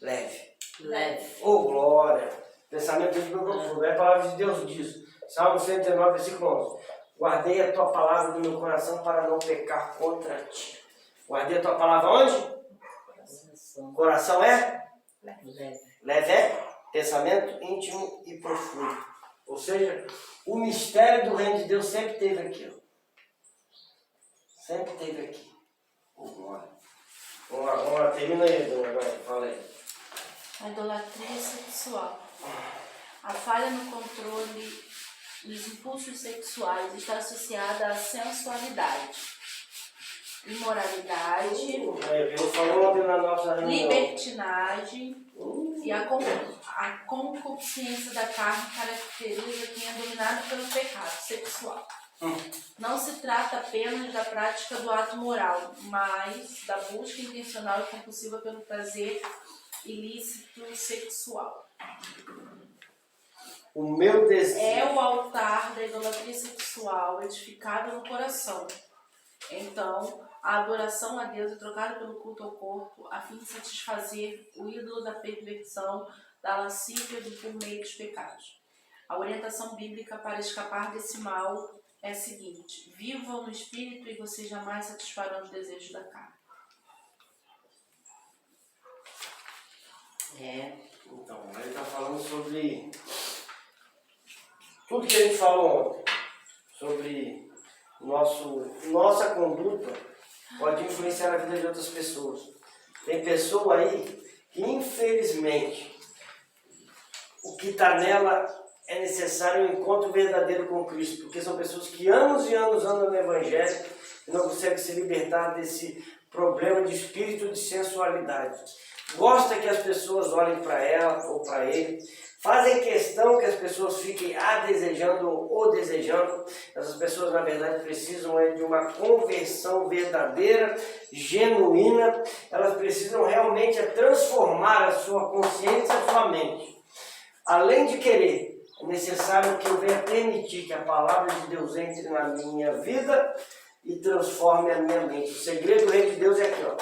leve. Leve. Oh, glória. Pensamento íntimo e profundo. É a palavra de Deus diz. Salmo 119, versículo 11. Guardei a tua palavra no meu coração para não pecar contra ti. Guardei a tua palavra onde? Coração é? Leve. Leve é? Pensamento íntimo e profundo. Ou seja, o mistério do reino de Deus sempre esteve aqui. Ó. Sempre esteve aqui. Oh, glória. Vamos lá, termina aí, Dona agora. Fala aí. A idolatria sexual. A falha no controle dos impulsos sexuais está associada à sensualidade, imoralidade, Eu falou ontem na nossa reunião. libertinagem e a concupiscência da carne caracteriza quem é dominado pelo pecado sexual. Não se trata apenas da prática do ato moral, mas da busca intencional e compulsiva pelo prazer ilícito sexual. O meu desejo. É o altar da idolatria sexual edificado no coração. Então, a adoração a Deus é trocada pelo culto ao corpo, a fim de satisfazer o ídolo da perversão, da lascívia por meio dos pecados. A orientação bíblica para escapar desse mal é a seguinte: vivam no Espírito e vocês jamais satisfarão os desejos da carne. Então, ele está falando sobre tudo que a gente falou ontem, sobre nossa conduta pode influenciar a vida de outras pessoas. Tem pessoa aí que, infelizmente, o que está nela é necessário um encontro verdadeiro com Cristo, porque são pessoas que anos e anos andam no Evangelho e não conseguem se libertar desse problema de espírito de sensualidade. Gosta que as pessoas olhem para ela ou para ele, fazem questão que as pessoas fiquem desejando ou desejando. Essas pessoas, na verdade, precisam de uma conversão verdadeira, genuína. Elas precisam realmente transformar a sua consciência e a sua mente. Além de querer, é necessário que eu venha permitir que a palavra de Deus entre na minha vida e transforme a minha mente. O segredo do reino de Deus é aqui, ó.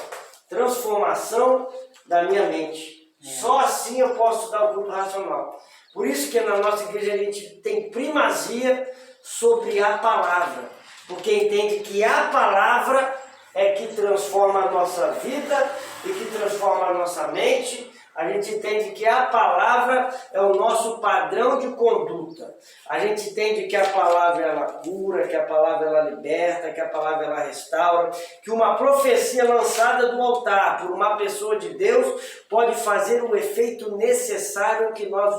Transformação da minha mente. Só assim eu posso dar o culto racional. Por isso que na nossa igreja a gente tem primazia sobre a palavra. Porque entende que a palavra é que transforma a nossa vida e que transforma a nossa mente. A gente entende que a palavra é o nosso padrão de conduta. A gente entende que a palavra ela cura, que a palavra ela liberta, que a palavra ela restaura, que uma profecia lançada do altar por uma pessoa de Deus pode fazer o efeito necessário que nós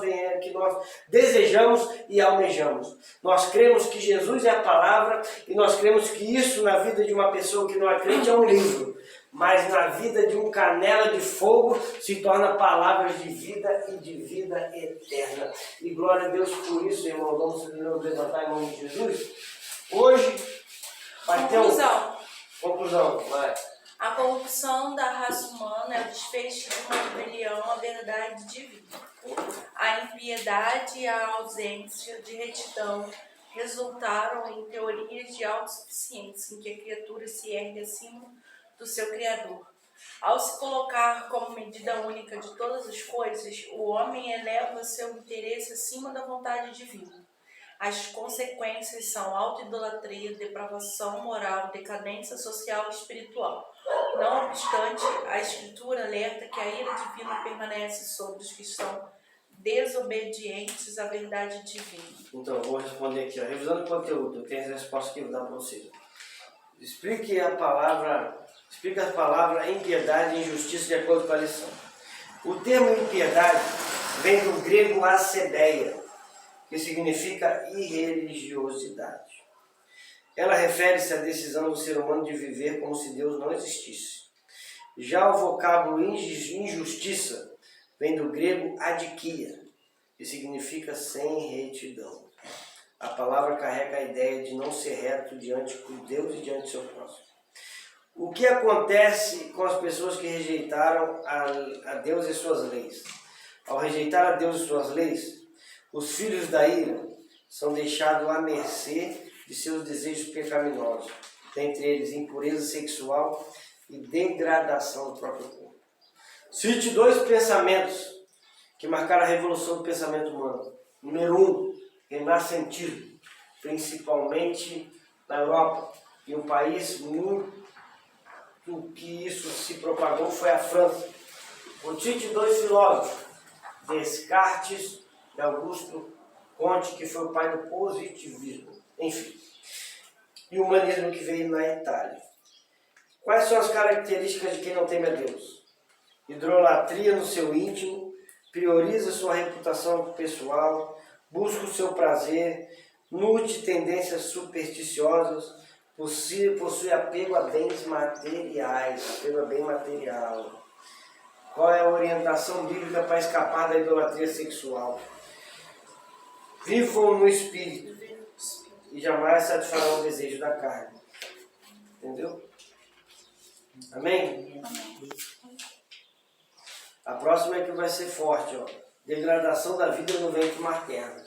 desejamos e almejamos. Nós cremos que Jesus é a palavra e nós cremos que isso na vida de uma pessoa que não acredita é um livro. Mas na vida de um canela de fogo se torna palavras de vida e de vida eterna. E glória a Deus por isso, irmão. Vamos levantar em nome de Jesus. Hoje vai ter conclusão. Vai. A corrupção da raça humana é o desfecho de uma rebelião à verdade divina. A impiedade e a ausência de retidão resultaram em teorias de autossuficiência, em que a criatura se ergue acima do seu Criador. Ao se colocar como medida única de todas as coisas, o homem eleva seu interesse acima da vontade divina. As consequências são autoidolatria, depravação moral, decadência social e espiritual. Não obstante, a Escritura alerta que a ira divina permanece sobre os que estão desobedientes à verdade divina. Então, eu vou responder aqui, revisando o conteúdo, eu tenho as respostas que eu vou dar para vocês. Explica a palavra impiedade e injustiça de acordo com a lição. O termo impiedade vem do grego acedeia, que significa irreligiosidade. Ela refere-se à decisão do ser humano de viver como se Deus não existisse. Já o vocábulo injustiça vem do grego adikia, que significa sem retidão. A palavra carrega a ideia de não ser reto diante de Deus e diante do seu próximo. O que acontece com as pessoas que rejeitaram a Deus e suas leis? Ao rejeitar a Deus e suas leis, os filhos da ira são deixados à mercê de seus desejos pecaminosos, dentre eles impureza sexual e degradação do próprio corpo. Cite 2 pensamentos que marcaram a revolução do pensamento humano. Número 1, renascentismo, principalmente na Europa, e um país muito que isso se propagou foi a França. Cite 2 filósofos, Descartes e Augusto Comte, que foi o pai do positivismo, enfim, e o humanismo que veio na Itália. Quais são as características de quem não teme a Deus? Idolatria no seu íntimo, prioriza sua reputação pessoal, busca o seu prazer, nutre tendências supersticiosas, possui apego a bens materiais, apego a bem material. Qual é a orientação bíblica para escapar da idolatria sexual? Vivam no Espírito e jamais satisfarão o desejo da carne. Entendeu? Amém? A próxima é que vai ser forte, ó. Degradação da vida no ventre materno.